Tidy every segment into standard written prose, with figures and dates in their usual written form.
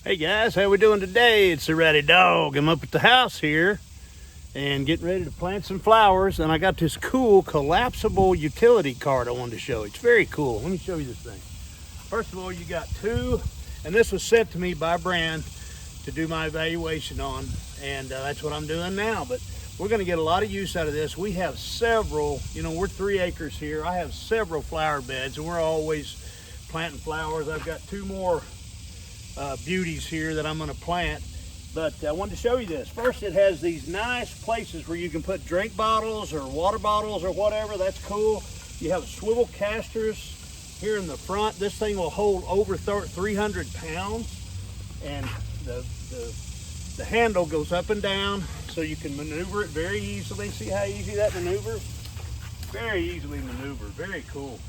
Hey guys, how we doing today? It's the Ratty Dog. I'm up at the house here and getting ready to plant some flowers, and I got this cool collapsible utility cart I wanted to show you. It's very cool. Let me show you this thing. First of all, you got two, and this was sent to me by Brand to do my evaluation on, and that's what I'm doing now. But we're going to get a lot of use out of this. We have several, we're 3 acres here. I have several flower beds, and we're always planting flowers. I've got 2 more beauties here that I'm going to plant, but I wanted to show you this. First, it has these nice places where you can put drink bottles or water bottles or whatever. That's cool. You have swivel casters here in the front. This thing will hold over 300 pounds, and the handle goes up and down so you can maneuver it very easily. See how easy that maneuvers? Very easily maneuvered. Very cool.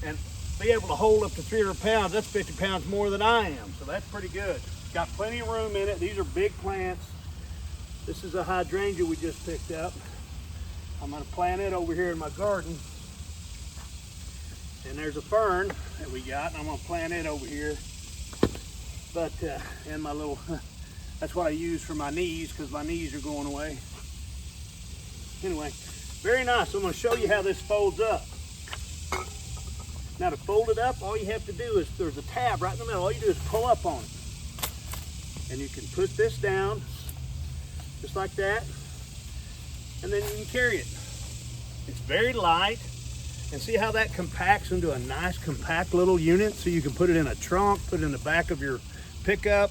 And be able to hold up to 300 pounds. That's 50 pounds more than I am, so that's pretty good. It's got plenty of room in it. These are big plants. This is a hydrangea we just picked up. I'm going to plant it over here in my garden. And there's a fern that we got, and I'm going to plant it over here. But, and my little, that's what I use for my knees, because my knees are going away. Anyway, very nice. I'm going to show you how this folds up. Now to fold it up, all you have to do is, there's a tab right in the middle. All you do is pull up on it. And you can put this down, just like that. And then you can carry it. It's very light. And see how that compacts into a nice compact little unit? So you can put it in a trunk, put it in the back of your pickup,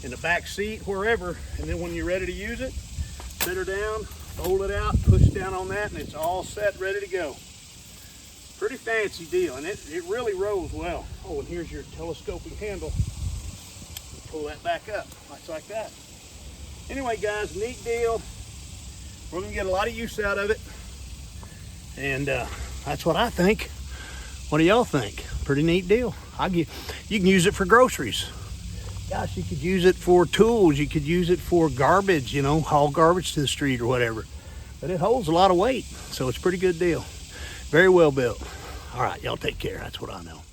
in the back seat, wherever. And then when you're ready to use it, set her down, fold it out, push down on that, and it's all set, ready to go. Pretty fancy deal, and it really rolls well. Oh, and here's your telescoping handle. Pull that back up, like that. Anyway, guys, neat deal. We're gonna get a lot of use out of it, and that's what I think. What do y'all think? Pretty neat deal. You can use it for groceries. Gosh, you could use it for tools. You could use it for garbage, haul garbage to the street or whatever. But it holds a lot of weight, so it's a pretty good deal. Very well built. All right, y'all take care. That's what I know.